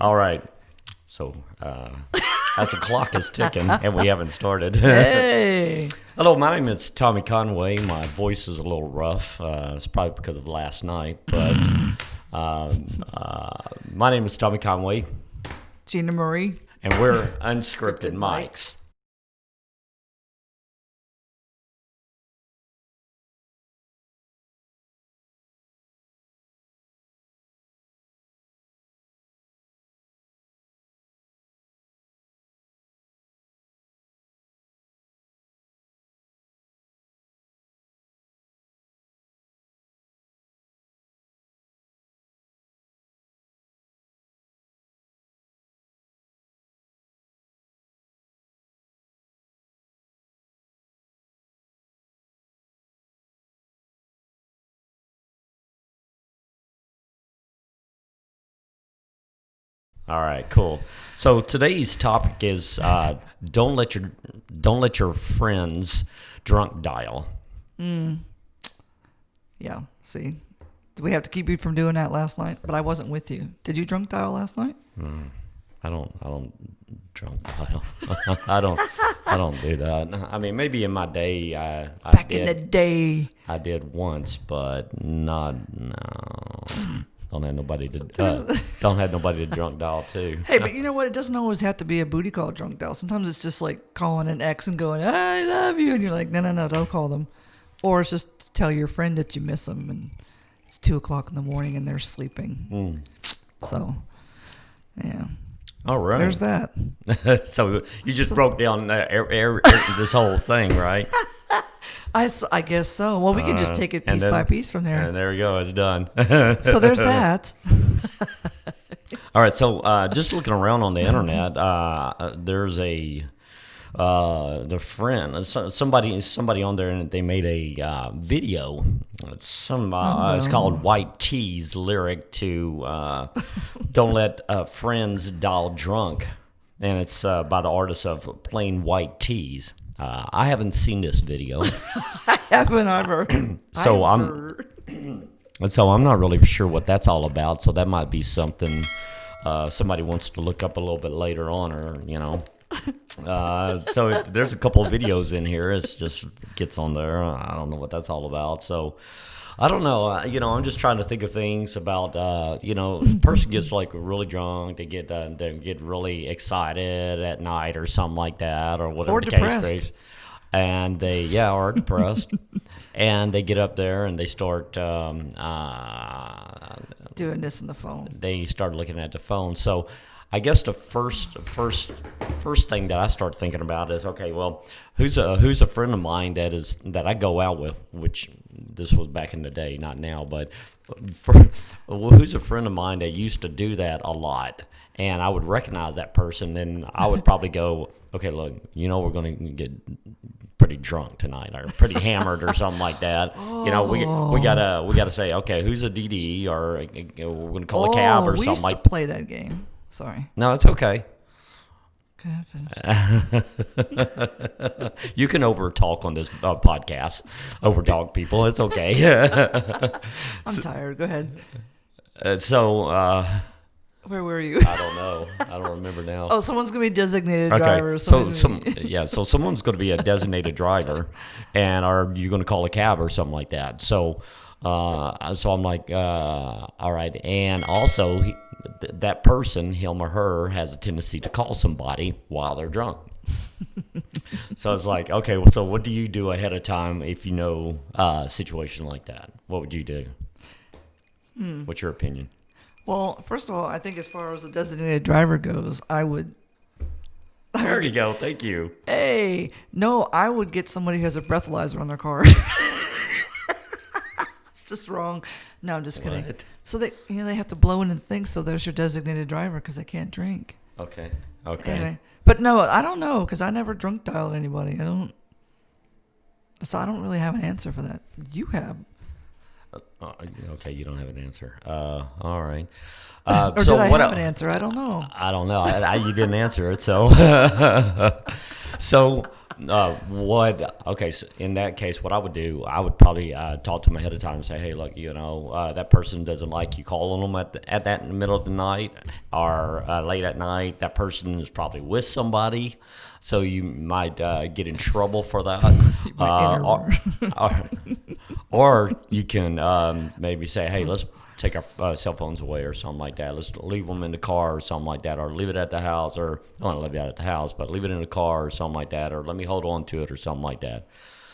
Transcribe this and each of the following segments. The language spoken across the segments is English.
All right. So, as the clock is ticking and we haven't started. Hey. Hello, my name is Tommy Conway. My voice is a little rough. It's probably because of last night. But my name is Tommy Conway. Gina Marie. And we're Unscripted Mics. All right, cool. So today's topic is don't let your friends drunk dial. Yeah. See, do we have to keep you from doing that last night? But I wasn't with you. Did you drunk dial last night? I don't drunk dial. I don't do that. I mean, maybe in my day, I Back did. in the day. I did once, but not no. Don't have nobody to drunk dial too. Hey, but you know what? It doesn't always have to be a booty call drunk dial. Sometimes it's just like calling an ex and going, "I love you," and you're like, "No, don't call them," or it's just to tell your friend that you miss them and it's 2:00 in the morning and they're sleeping. So, yeah. All right. There's that. So you just broke down this whole thing, right? I guess so. Well, we can just take it piece by piece from there. And there we go. It's done. So there's that. All right. So just looking around on the internet, there's the friend, somebody on there, and they made a video. It's it's called White Tea's lyric to "Don't Let Friends Dial Drunk," and it's by the artist of Plain White Teas. I haven't seen this video. I haven't ever. So I'm not really sure what that's all about. So that might be something somebody wants to look up a little bit later on, or So there's a couple of videos in here. It just gets on there. I don't know what that's all about. So I don't know. I'm just trying to think of things about. A person gets like really drunk. They get really excited at night or something like that, or whatever or the depressed. case is. And they are depressed, and they get up there and they start doing this on the phone. They start looking at the phone. So I guess the first thing that I start thinking about is, okay, well, who's a friend of mine that I go out with, which this was back in the day, not now, but who's a friend of mine that used to do that a lot, and I would recognize that person, and I would probably go, okay, look, we're going to get pretty drunk tonight, or pretty hammered, or something like that. We gotta say, okay, who's a DD, or we're going to call a cab, or we something used like. to play that game. Sorry. No, it's okay. Okay, finish. You can over-talk on this podcast. Over-talk people. It's okay. I'm tired. Go ahead. Where were you? I don't know. I don't remember now. Oh, someone's going to be designated Okay. driver. So someone's going to be a designated driver, and are you going to call a cab or something like that? So I'm like, all right. And also, that person, him or her, has a tendency to call somebody while they're drunk. So it's like, okay, well, so what do you do ahead of time if you know a situation like that? What would you do? What's your opinion? Well, first of all, I think as far as the designated driver goes, I would. There you go. Thank you. Hey, no, I would get somebody who has a breathalyzer on their car. It's just wrong. No, I'm just kidding. What? So they have to blow into the thing. So there's your designated driver because they can't drink. Okay. Anyway, but no, I don't know because I never drunk dialed anybody. So I don't really have an answer for that. You have. Okay, you don't have an answer. All right. Or so did I what have an answer? I don't know. I don't know. You didn't answer it. So, so What? Okay, so in that case, what I would do, I would probably talk to them ahead of time and say, "Hey, look, that person doesn't like you calling them at that in the middle of the night or late at night. That person is probably with somebody, so you might get in trouble for that. Or you can maybe say, hey, let's take our cell phones away or something like that. Let's leave them in the car or something like that, or leave it at the house, or I don't want to leave it at the house, but leave it in the car or something like that, or let me hold on to it or something like that."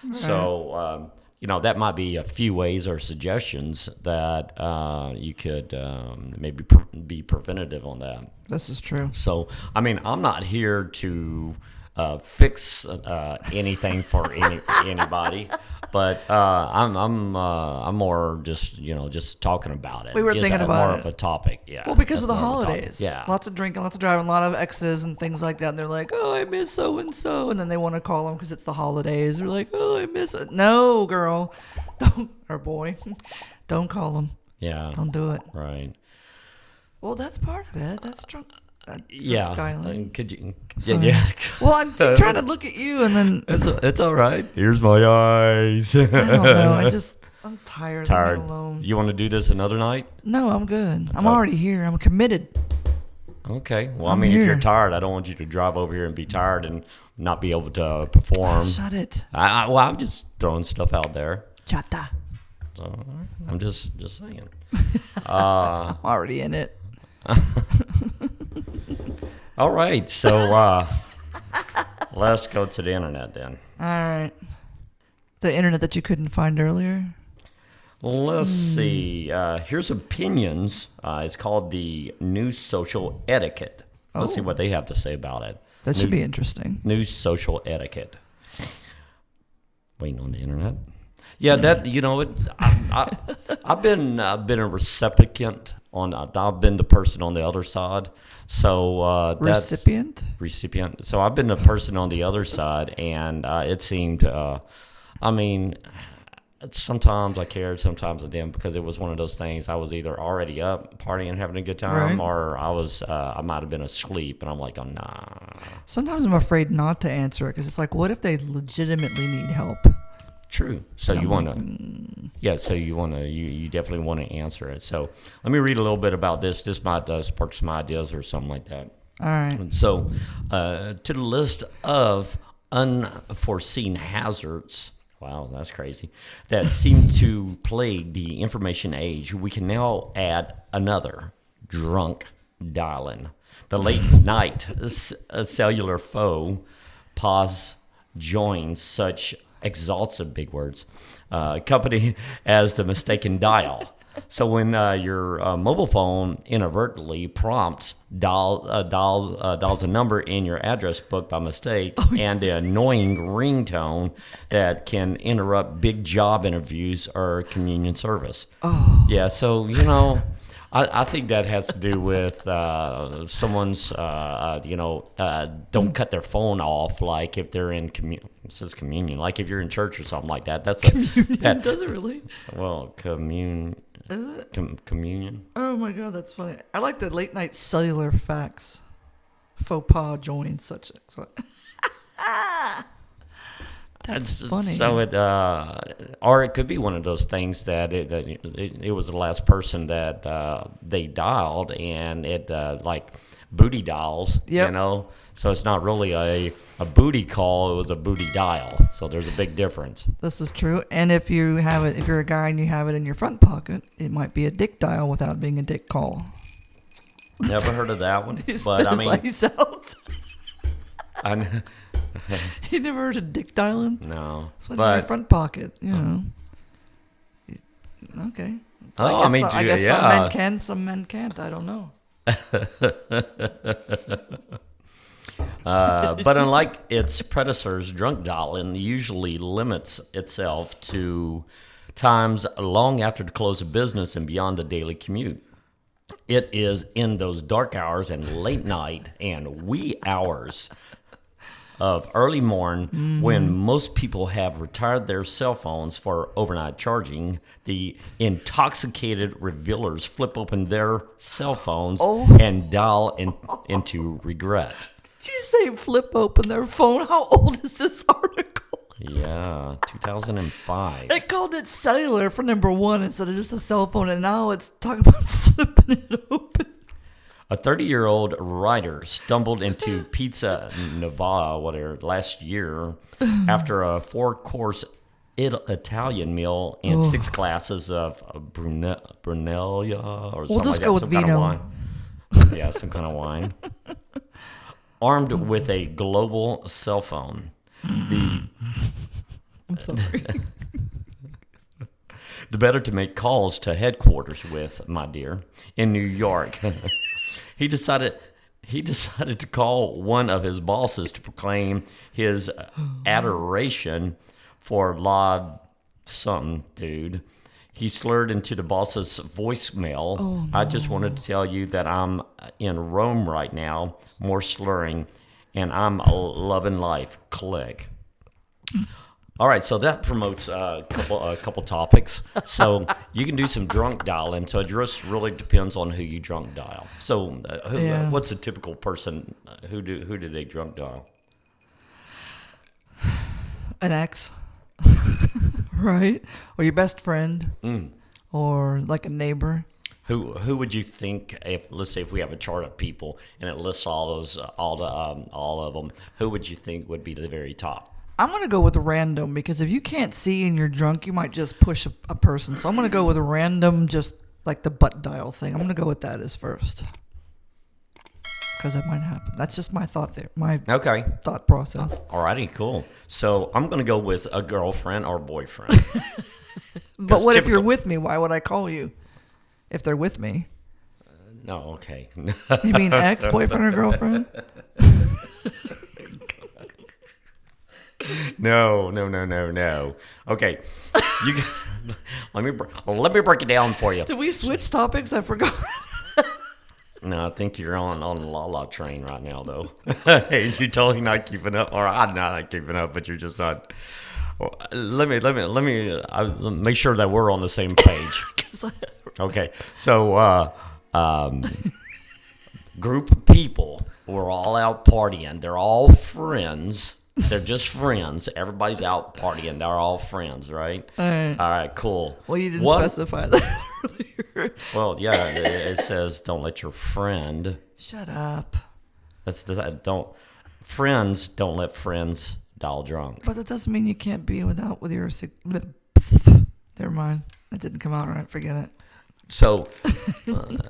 Right. So, that might be a few ways or suggestions that you could maybe be preventative on that. This is true. So, I mean, I'm not here to fix anything for anybody. But I'm more just talking about it. We were just thinking about more it. of a topic, yeah. Well, because of the more of a topic. holidays. Yeah. Lots of drinking, lots of driving, a lot of exes and things like that. And they're like, "Oh, I miss so and so," and then they want to call them because it's the holidays. They're like, "Oh, I miss it." No, girl, don't, or boy, don't call them. Yeah. Don't do it. Right. Well, that's part of it. That's drunk. Yeah. Dialing. Could you? Sorry. Yeah. Well, I'm trying to look at you, and then It's all right. Here's my eyes. I don't know. I'm tired. Tired. Leave me alone. You want to do this another night? No, I'm good. I'm already here. I'm committed. Okay. Well, I'm if here. you're tired, I don't want you to drive over here and be tired and not be able to perform. Shut it. I'm just throwing stuff out there. Chata. So I'm just saying. I'm already in it. All right, so let's go to the internet then. All right. The internet that you couldn't find earlier? Let's see. Here's opinions. It's called the New Social Etiquette. Let's see what they have to say about it. That should be interesting. New Social Etiquette. Waiting on the internet. Yeah, I've been a recipient on. I've been the person on the other side. So that's recipient. So I've been the person on the other side, and it seemed. Sometimes I cared, sometimes I didn't, because it was one of those things. I was either already up partying, having a good time, or I might have been asleep, and I'm like, oh nah. Sometimes I'm afraid not to answer it because it's like, what if they legitimately need help? True. So you want to, you definitely want to answer it. So let me read a little bit about this. This might spark some ideas or something like that. All right. So to the list of unforeseen hazards, wow, that's crazy, that seem to plague the information age, we can now add another: drunk dialing. The late night cellular foe joins such exhaustive big words company as the mistaken dial. So when your mobile phone inadvertently dials a number in your address book by mistake, and the annoying ringtone that can interrupt big job interviews or communion service. Yeah, so I think that has to do with someone's, don't cut their phone off, like if they're in communion, like if you're in church or something like that. That's communion. Does it really? Well, communion. Oh my God, that's funny. I like the late night cellular fax. Faux pas joins such. That's funny. So or it could be one of those things that it was the last person that they dialed, and it like booty dials, So it's not really a booty call; it was a booty dial. So there's a big difference. This is true. And if you have it, if you're a guy and you have it in your front pocket, it might be a dick dial without being a dick call. Never heard of that one, but I mean, You never heard of dick dialing? No. It's what's in your front pocket, Okay. So I guess some men can, some men can't. I don't know. But unlike its predecessors, drunk dialing usually limits itself to times long after the close of business and beyond the daily commute. It is in those dark hours and late night and wee hours of early morn, when most people have retired their cell phones for overnight charging, the intoxicated revelers flip open their cell phones and dial into regret. Did you say flip open their phone? How old is this article? Yeah, 2005. They called it cellular for number one instead of just a cell phone, and now it's talking about flipping it open. A 30-year-old writer stumbled into Pizza Nevada, last year after a 4-course Italian meal and 6 glasses of Brunello or something just like go that. with Some kind vino. of wine. Yeah, some kind of wine. Armed with a global cell phone, I'm sorry. the better to make calls to headquarters with, my dear, in New York. He decided to call one of his bosses to proclaim his adoration for Lord something dude. He slurred into the boss's voicemail. Oh, no. I just wanted to tell you that I'm in Rome right now. More slurring, and I'm loving life. Click. All right, so that promotes a couple topics. So you can do some drunk dialing. So it just really depends on who you drunk dial. So what's a typical person? Who do they drunk dial? An ex, right? Or your best friend, or like a neighbor. Who would you think, if let's say if we have a chart of people and it lists all of them, who would you think would be the very top? I'm going to go with random, because if you can't see and you're drunk, you might just push a person. So I'm going to go with a random, just like the butt dial thing. I'm going to go with that as first, because that might happen. That's just my thought there, my thought process. Alrighty, cool. So I'm going to go with a girlfriend or boyfriend. But what if you're with me? Why would I call you if they're with me? No, okay. You mean ex-boyfriend or girlfriend? No. Okay, let me break it down for you. Did we switch topics? I forgot. No, I think you're on the la train right now, though. You're totally not keeping up, or I'm not keeping up, but you're just not. Let me make sure that we're on the same page. Okay, so group of people, we're all out partying. They're all friends. They're just friends. Everybody's out partying. They're all friends, right? All right, cool. Well, you didn't specify that earlier. Well, yeah, it says don't let your friend. Shut up. Friends don't let friends dial drunk. But that doesn't mean you can't be with your. Never mind. That didn't come out right. Forget it. So,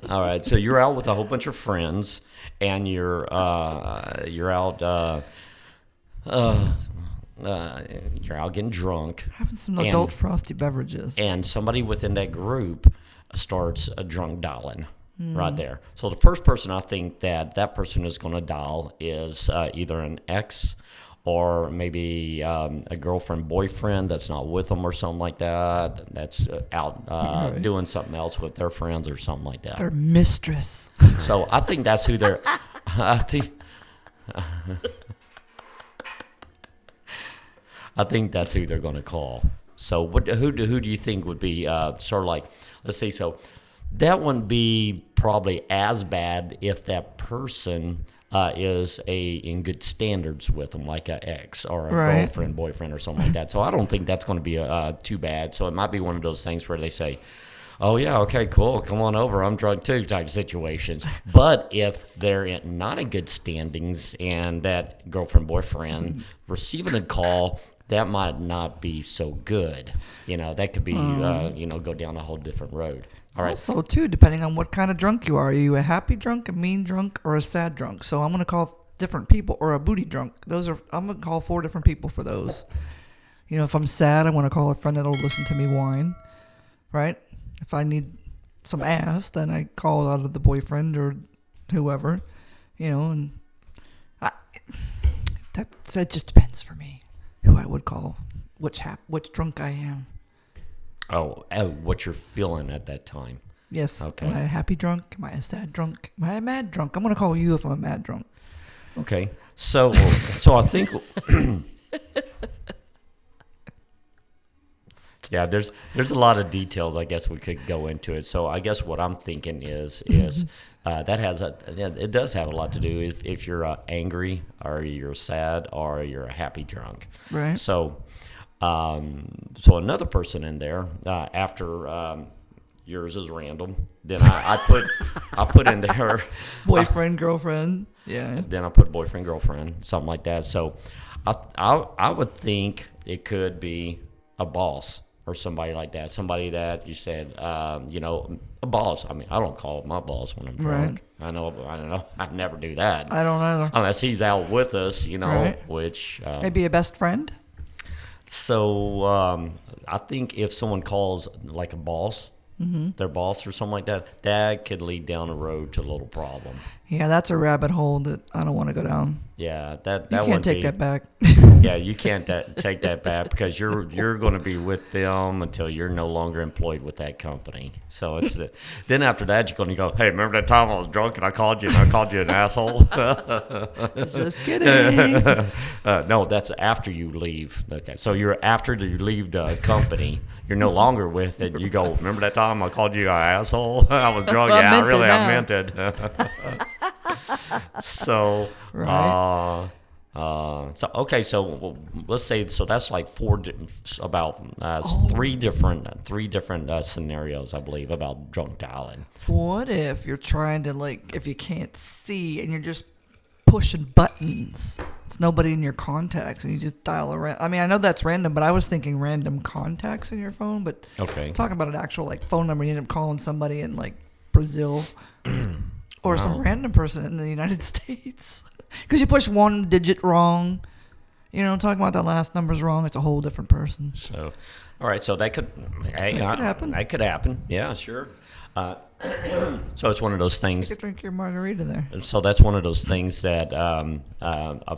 all right. So you're out with a whole bunch of friends, and you're out. You're out getting drunk. Having some adult frosty beverages. And somebody within that group starts a drunk dialing right there. So the first person I think that person is going to dial is either an ex or maybe a girlfriend, boyfriend that's not with them or something like that. That's out doing something else with their friends or something like that. Their mistress. So I think that's who they're... I think that's who they're going to call. So who do you think would be sort of like, let's see, so that wouldn't be probably as bad if that person is in good standards with them, like an ex or a girlfriend, boyfriend or something like that. So I don't think that's going to be too bad. So it might be one of those things where they say, oh, yeah, okay, cool, come on over, I'm drunk too type situations. But if they're not in good standings and that girlfriend, boyfriend receiving a call, that might not be so good. That could be, go down a whole different road. All right. Also, too, depending on what kind of drunk you are you a happy drunk, a mean drunk, or a sad drunk? So I'm going to call different people, or a booty drunk. I'm going to call 4 different people for those. If I'm sad, I want to call a friend that'll listen to me whine, right? If I need some ass, then I call out of the boyfriend or whoever, and that just depends for me who I would call, which drunk I am. Oh, what you're feeling at that time. Yes. Okay. Am I a happy drunk? Am I a sad drunk? Am I a mad drunk? I'm going to call you if I'm a mad drunk. Okay. So I think... Yeah, there's a lot of details. I guess we could go into it. So I guess what I'm thinking is that it does have a lot to do if you're angry or you're sad or you're a happy drunk. Right. So another person in there after yours is random. Then I put in there Boyfriend, girlfriend. Yeah. then I put boyfriend, girlfriend, something like that. So I would think it could be a boss or somebody like that. Somebody that you said, a boss. I mean, I don't call my boss when I'm drunk. Right. I know. I never do that. I don't either. Unless he's out with us, Right. which. Maybe a best friend? So I think if someone calls like a boss, their boss or something like that, that could lead down the road to a little problem. Yeah, that's a rabbit hole that I don't want to go down. Yeah, that you can't take that back. Yeah, you can't take that back because you're going to be with them until you're no longer employed with that company. So then after that you're going to go, hey, remember that time I was drunk and I called you an asshole? Just kidding. No, that's after you leave. Okay, so you're after you leave the company. You're no longer with it. You go, remember that time I called you an asshole? I was drunk. Well, I meant it. So, right. So let's say that's like three different scenarios, I believe, about drunk dialing. What if you're trying to, if you can't see and you're just pushing buttons? It's nobody in your contacts and you just dial around. I mean, I know that's random, but I was thinking random contacts in your phone. But okay, talking about an actual phone number, you end up calling somebody in Brazil or some random person in the United States because you push one digit wrong. Talking about that last number's wrong. It's a whole different person. So, all right, so that could happen. That could happen. Yeah, sure. So it's one of those things. You could drink your margarita there. So that's one of those things that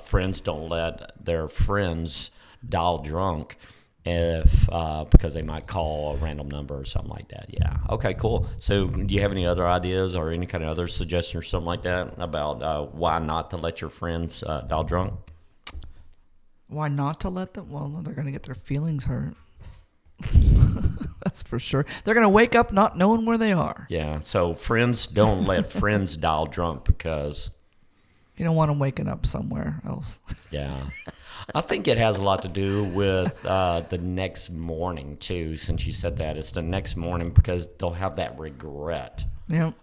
friends don't let their friends dial drunk because they might call a random number or something like that. Yeah. Okay, cool. So do you have any other ideas or any kind of other suggestions or something like that about why not to let your friends dial drunk? Why not to let them? Well, they're going to get their feelings hurt. That's for sure. They're going to wake up not knowing where they are. Yeah, so friends don't let friends dial drunk because you don't want them waking up somewhere else. Yeah. I think it has a lot to do with the next morning, too, since you said that. It's the next morning because they'll have that regret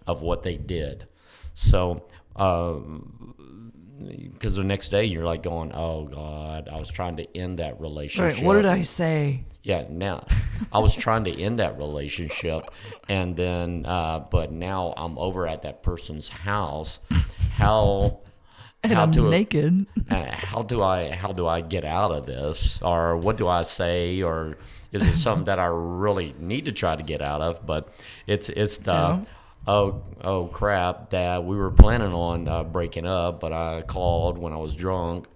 of what they did. So, because the next day you're going, oh, God, I was trying to end that relationship. Right. What did I say? Yeah, now I was trying to end that relationship, and then, but now I'm over at that person's house. I'm naked. How do I get out of this, or what do I say, or is it something that I really need to try to get out of? But it's the oh crap that we were planning on breaking up, but I called when I was drunk.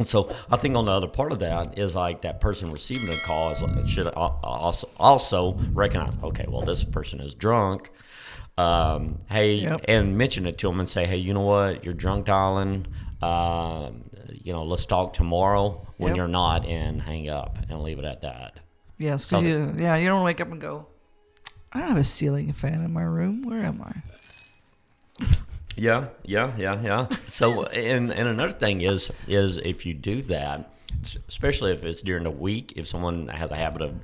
So I think on the other part of that is that person receiving the call should also recognize, okay, well, this person is drunk. And mention it to them and say, hey, you know what? You're drunk dialing. Let's talk tomorrow when you're not, and hang up and leave it at that. Yes, because you don't wake up and go, I don't have a ceiling fan in my room. Where am I? Yeah. So, and another thing is if you do that, especially if it's during the week, if someone has a habit of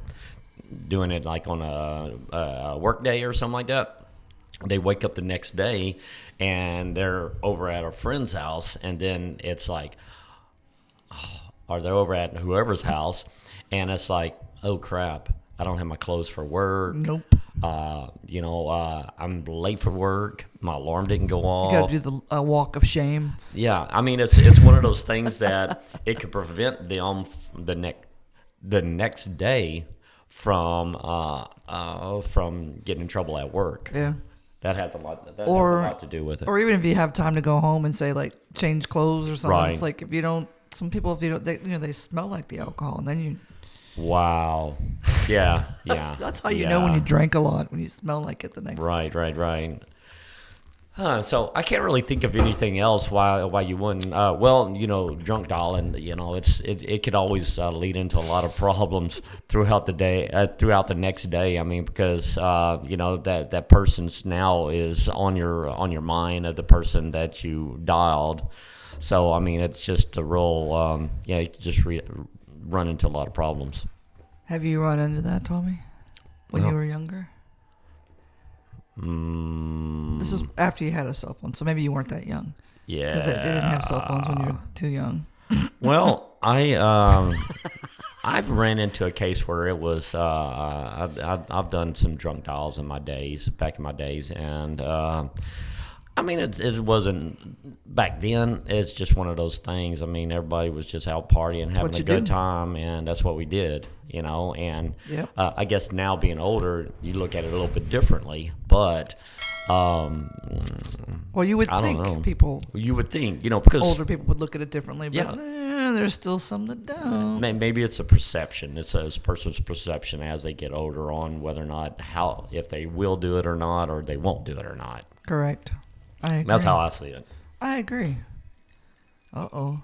doing it on a work day or something like that, they wake up the next day and they're over at a friend's house, and then it's or they're over at whoever's house, and it's oh crap, I don't have my clothes for work. Nope. I'm late for work. My alarm didn't go off. You got to do the walk of shame. Yeah, I mean it's one of those things that it could prevent them the next day from getting in trouble at work. Yeah, that has a lot. Has a lot to do with it. Or even if you have time to go home and say change clothes or something. Right. It's if you don't. Some people, if you don't, they smell like the alcohol, and then you. Wow. Yeah. That's how you know when you drank a lot, when you smell like it the next day. Right. So I can't really think of anything else why you wouldn't. Well, drunk dialing. It could always lead into a lot of problems throughout the day, throughout the next day. I mean, because that person's now is on your mind of the person that you dialed. So I mean, it's just a real you could just run into a lot of problems. Have you run into that, Tommy, when you were younger? This is after you had a cell phone, so maybe you weren't that young. Yeah, because they didn't have cell phones when you were too young. Well, I've ran into a case where it was I've done some drunk dials back in my days, and I mean it wasn't back then. It's just one of those things. I mean, everybody was just out partying, having a good time, and that's what we did. And Yep. I guess now being older, you look at it a little bit differently, but. Well, you would I don't know. think people, You would think, because older people would look at it differently, but there's still some that don't. maybe it's a perception. It's a person's perception as they get older on whether or not if they will do it or not, or they won't do it or not. Correct. I agree. That's how I see it. I agree. Uh-oh.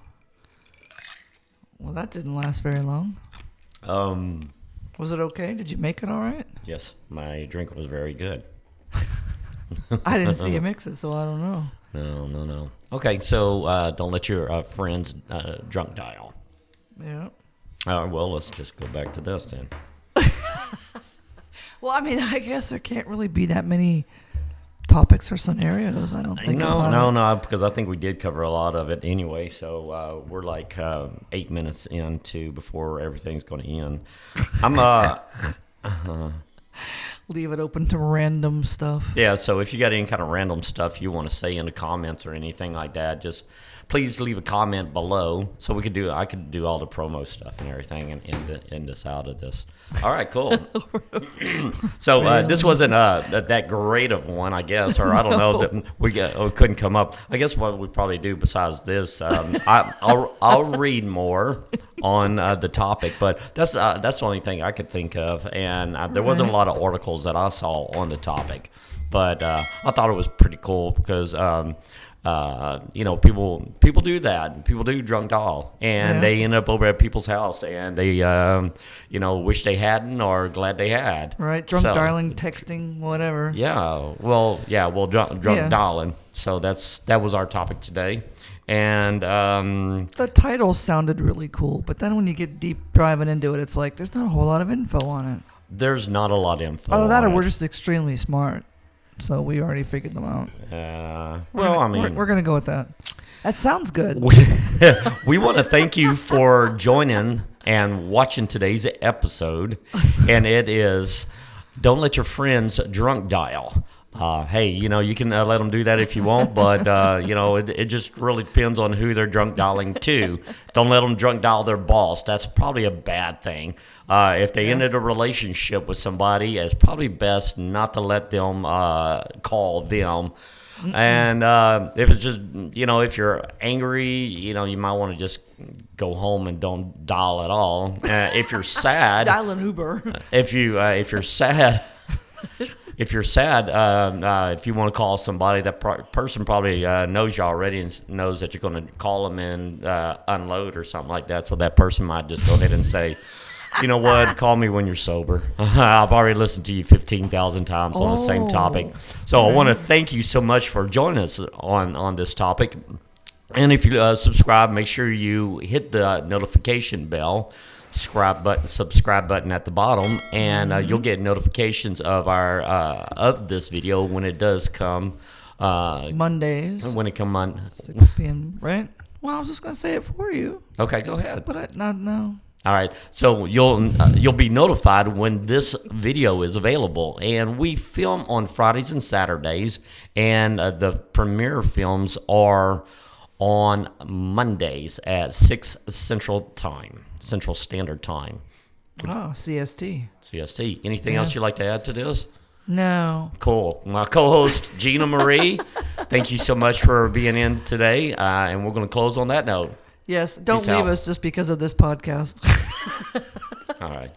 Well, that didn't last very long. Was it okay? Did you make it all right? Yes, my drink was very good. I didn't see you mix it, so I don't know. No. Okay, so don't let your friends drunk dial. Yeah. Well, let's just go back to this then. Well, I mean, I guess there can't really be that many topics or scenarios. I don't think. No, because I think we did cover a lot of it anyway. So we're like 8 minutes into before everything's going to end. I'm Leave it open to random stuff. Yeah, so if you got any kind of random stuff you want to say in the comments or anything like that, just please leave a comment below so I could do all the promo stuff and everything and end this out of this. All right, cool. So this wasn't that great of one, I guess, or I don't know that we couldn't come up. I guess what we probably do besides this, I'll read more on the topic, but that's the only thing I could think of, and there wasn't a lot of articles that I saw on the topic, but I thought it was pretty cool because people do that. People do drunk dial, and they end up over at people's house, and they wish they hadn't or glad they had. Right, drunk dialing, texting, whatever. Drunk dialing. So that was our topic today. And the title sounded really cool, but then when you get deep driving into it, it's like there's not a whole lot of info on it. There's not a lot of info. Oh, that or on we're it. just extremely smart, so we already figured them out. We're gonna go with that. That sounds good. We want to thank you for joining and watching today's episode, and it is Don't Let Your Friends Drunk Dial. Hey, you can let them do that if you want, but, it just really depends on who they're drunk dialing to. Don't let them drunk dial their boss. That's probably a bad thing. If they ended a relationship with somebody, it's probably best not to let them call them. Mm-mm. And if it's just, if you're angry, you might want to just go home and don't dial at all. If you're sad, dial an Uber. If you're sad. If you're sad, if you want to call somebody, that person probably knows you already and knows that you're going to call them and unload or something like that. So that person might just go ahead and say, you know what, call me when you're sober. I've already listened to you 15,000 times on the same topic. So I want to thank you so much for joining us on this topic. And if you subscribe, make sure you hit the notification bell. Subscribe button at the bottom, and you'll get notifications of our of this video when it does come Mondays. When it come on 6 p.m. Right? Well, I was just gonna say it for you. Okay, go ahead. But no. All right, so you'll be notified when this video is available, and we film on Fridays and Saturdays, and the premiere films are on Mondays at 6 Central Standard Time. Oh, CST. Anything else you'd like to add to this? No. Cool. My co-host, Gina Marie, thank you so much for being in today, and we're going to close on that note. Yes, don't Peace leave out. us just because of this podcast. All right.